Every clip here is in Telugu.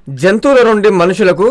జంతువుల నుండి మనుషులకు,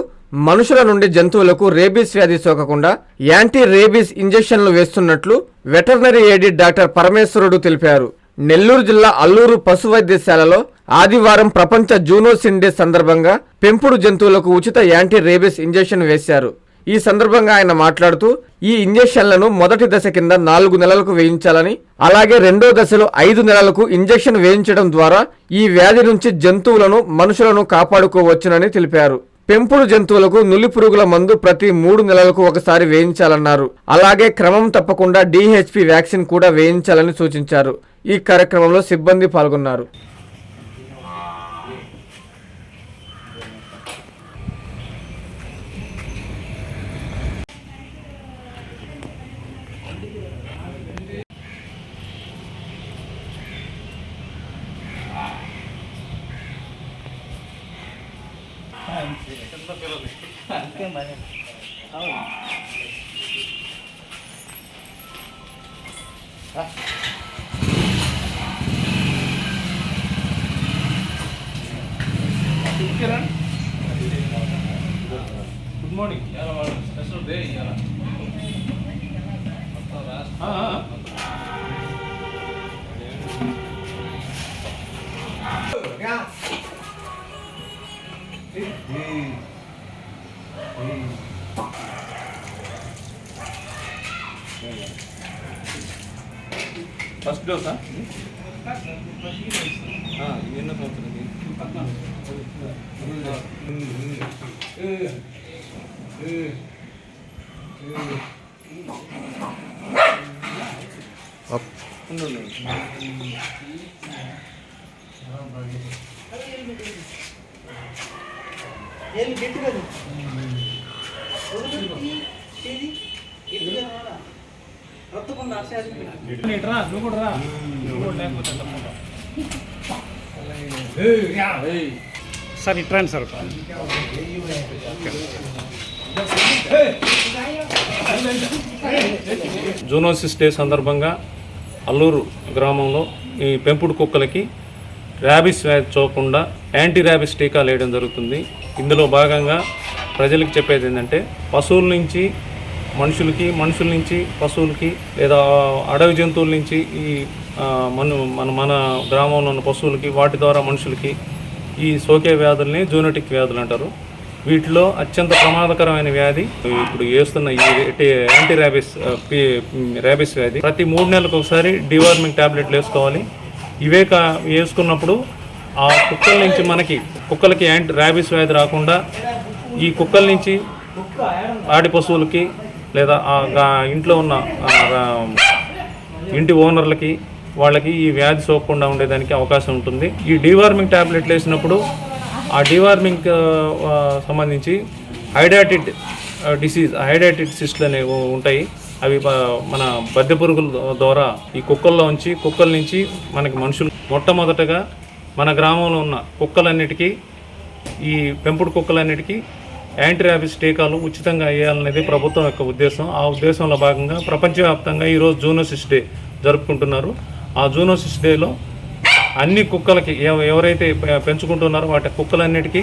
మనుషుల నుండి జంతువులకు రేబీస్ వ్యాధి సోకకుండా యాంటీ రేబీస్ ఇంజెక్షన్లు వేస్తున్నట్లు వెటర్నరీ ఏడీ డాక్టర్ పరమేశ్వరుడు తెలిపారు. నెల్లూరు జిల్లా అల్లూరు పశు వైద్యశాలలో ఆదివారం ప్రపంచ జూనోసిస్ డే సందర్భంగా పెంపుడు జంతువులకు ఉచిత యాంటీ రేబీస్ ఇంజెక్షన్ వేశారు. ఈ సందర్భంగా ఆయన మాట్లాడుతూ ఈ ఇంజెక్షన్లను మొదటి దశ కింద 4 నెలలకు వేయించాలని, అలాగే రెండో దశలో 5 నెలలకు ఇంజెక్షన్ వేయించడం ద్వారా ఈ వ్యాధి నుంచి జంతువులను, మనుషులను కాపాడుకోవచ్చునని తెలిపారు. పెంపుడు జంతువులకు నులి పురుగుల మందు ప్రతి 3 నెలలకు ఒకసారి వేయించాలన్నారు. అలాగే క్రమం తప్పకుండా DHP వ్యాక్సిన్ కూడా వేయించాలని సూచించారు. ఈ కార్యక్రమంలో సిబ్బంది పాల్గొన్నారు. Good morning. స్పెషల్ డే ఇవాళ. First dose? ఎన్నో సంవత్సరం? నువ్వు కూడా రా. సార్ ఇట్రాండి సార్. జూనోసిస్ డే సందర్భంగా అల్లూరు గ్రామంలో ఈ పెంపుడు కుక్కలకి ర్యాబీస్ వ్యాధి సోకకుండా యాంటీ ర్యాబీస్ టీకాలు వేయడం జరుగుతుంది. ఇందులో భాగంగా ప్రజలకు చెప్పేది ఏంటంటే పశువుల నుంచి మనుషులకి, మనుషుల నుంచి పశువులకి, లేదా అడవి జంతువుల నుంచి ఈ మన గ్రామంలో ఉన్న పశువులకి, వాటి ద్వారా మనుషులకి ఈ సోకే వ్యాధుల్ని జూనోటిక్ వ్యాధులు అంటారు. వీటిలో అత్యంత ప్రమాదకరమైన వ్యాధి ఇప్పుడు వేస్తున్న ఈ యాంటీ ర్యాబీస్ వ్యాధి. ప్రతి 3 నెలలకు ఒకసారి డివార్మింగ్ టాబ్లెట్లు వేసుకోవాలి. ఇవే వేసుకున్నప్పుడు ఆ కుక్కల నుంచి కుక్కలకి ర్యాబీస్ వ్యాధి రాకుండా ఈ కుక్కల నుంచి ఆడి పశువులకి, లేదా ఇంట్లో ఉన్న ఇంటి ఓనర్లకి, వాళ్ళకి ఈ వ్యాధి సోకకుండా ఉండేదానికి అవకాశం ఉంటుంది. ఈ డివార్మింగ్ టాబ్లెట్లు వేసినప్పుడు ఆ డివార్మింగ్ సంబంధించి హైడ్రాటిడ్ సిస్ట్లు అనేవి ఉంటాయి. అవి మన బద్దె పురుగుల ద్వారా ఈ కుక్కల నుంచి మనకి మనుషులు మొట్టమొదటగా మన గ్రామంలో ఉన్న కుక్కలన్నిటికీ, ఈ పెంపుడు కుక్కలన్నిటికీ యాంటీ ర్యాబీస్ టీకాలు ఉచితంగా వేయాలనేది ప్రభుత్వం యొక్క ఉద్దేశం. ఆ ఉద్దేశంలో భాగంగా ప్రపంచవ్యాప్తంగా ఈరోజు జూనోసిస్ డే జరుపుకుంటున్నారు. ఆ జూనోసిస్ డేలో అన్ని కుక్కలకి ఎవరైతే పెంచుకుంటున్నారో వాటి కుక్కలన్నిటికీ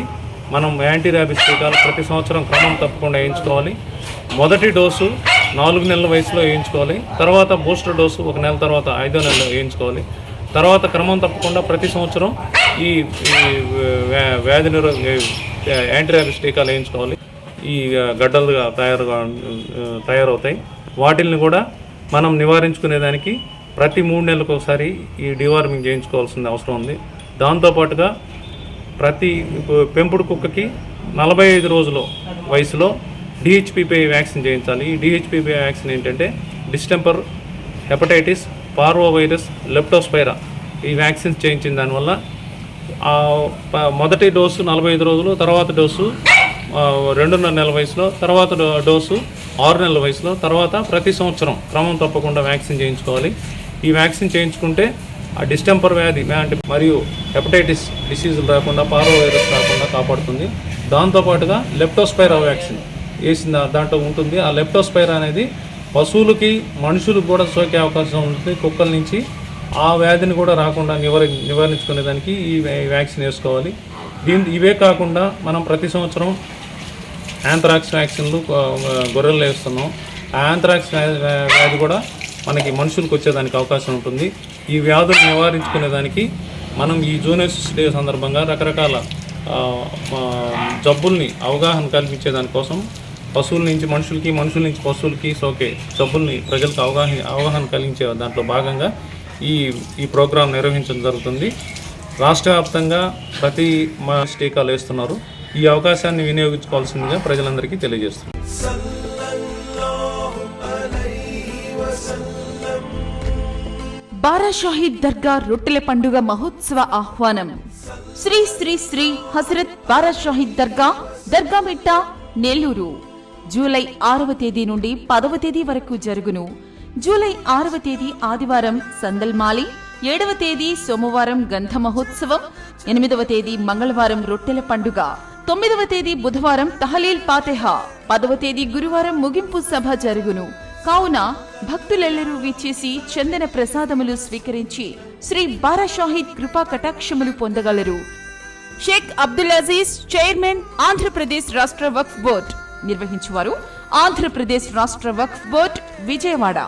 మనం యాంటీ ర్యాబీస్ టీకాలు ప్రతి సంవత్సరం క్రమం తప్పకుండా వేయించుకోవాలి. మొదటి డోసు 4 నెలల వయసులో వేయించుకోవాలి. తర్వాత బూస్టర్ డోసు 1 నెల తర్వాత 5వ నెలలో వేయించుకోవాలి. తర్వాత క్రమం తప్పకుండా ప్రతి సంవత్సరం ఈ వ్యాధి యాంటీ ర్యాబీస్ టీకాలు వేయించుకోవాలి. ఈ గడ్డలుగా తయారవుతాయి. వాటిల్ని కూడా మనం నివారించుకునేదానికి ప్రతి 3 నెలలకు ఒకసారి ఈ డివార్మింగ్ చేయించుకోవాల్సిన అవసరం ఉంది. దాంతోపాటుగా ప్రతి పెంపుడు కుక్కకి 45 రోజుల వయసులో DHPP వ్యాక్సిన్ చేయించాలి. ఈ DHPP వ్యాక్సిన్ ఏంటంటే డిస్టెంపర్, హెపటైటిస్, పార్వోవైరస్, లెప్టోస్పైరా ఈ వ్యాక్సిన్స్ చేయించిన దానివల్ల మొదటి డోసు 45 రోజులు, తర్వాత డోసు 2.5 నెలల వయసులో, తర్వాత డోసు 6 నెలల వయసులో, తర్వాత ప్రతి సంవత్సరం క్రమం తప్పకుండా వ్యాక్సిన్ చేయించుకోవాలి. ఈ వ్యాక్సిన్ చేయించుకుంటే ఆ డిస్టెంపర్ వ్యాధి మరియు హెపటైటిస్ డిసీజులు రాకుండా, పార్వోవైరస్ రాకుండా కాపాడుతుంది. దాంతోపాటుగా లెప్టోస్పైరా వ్యాక్సిన్ వేసిన దాంట్లో ఉంటుంది. ఆ లెప్టోస్పైరా అనేది పశువులకి, మనుషులకు కూడా సోకే అవకాశం ఉంటుంది. కుక్కల నుంచి ఆ వ్యాధిని కూడా రాకుండా నివారించుకునేదానికి ఈ వ్యాక్సిన్ వేసుకోవాలి. ఇవే కాకుండా మనం ప్రతి సంవత్సరం యాంథ్రాక్స్ వ్యాక్సిన్లు గొర్రెలు వేస్తున్నాం. ఆ యాంథ్రాక్స్ వ్యాధి కూడా మనకి మనుషులకు వచ్చేదానికి అవకాశం ఉంటుంది. ఈ వ్యాధులు నివారించుకునేదానికి మనం ఈ జూనోసిస్ డే సందర్భంగా రకరకాల జబ్బుల్ని అవగాహన కల్పించేదానికోసం పశువుల నుంచి మనుషులకి, మనుషుల నుంచి పశువులకి సోకే జబ్బుల్ని ప్రజలకు అవగాహన కలిగించే దాంట్లో భాగంగా ఈ ప్రోగ్రాం నిర్వహించడం జరుగుతుంది. రాష్ట్ర వ్యాప్తంగా ప్రతి టీకాలు వేస్తున్నారు. ఈ అవకాశాన్ని వినియోగించుకోవాల్సిందిగా ప్రజలందరికీ తెలియజేస్తున్నారు. బారా షాహీద్ దర్గా రొట్టెల పండుగ మహోత్సవ ఆహ్వానం. శ్రీ శ్రీ శ్రీ హజరత్ బారా షాహీద్ దర్గా దర్గామిట్ట నెల్లూరు. జూలై 6వ తేదీ నుండి 10వ తేదీ వరకు జరుగును. జూలై 6వ తేదీ ఆదివారం సందల్మాలి, 7వ తేదీ సోమవారం గంధ మహోత్సవం, 8వ తేదీ మంగళవారం రొట్టెల పండుగ, 9వ తేదీ బుధవారం తహలీల్ పాతెహా, 10వ తేదీ గురువారం ముగింపు సభ జరుగును. కావున భక్తులెల్లరూ విచ్చేసి చందన ప్రసాదములు స్వీకరించి శ్రీ బారా షాహీద్ కృపా కటాక్షములు పొందగలరు. షేక్ అబ్దుల్ అజీజ్, చైర్మన్, ఆంధ్రప్రదేశ్ రాష్ట్ర వక్ఫ్ బోర్డ్. నిర్వహించువారు ఆంధ్రప్రదేశ్ రాష్ట్ర వక్ఫ్ బోర్డ్, విజయవాడ.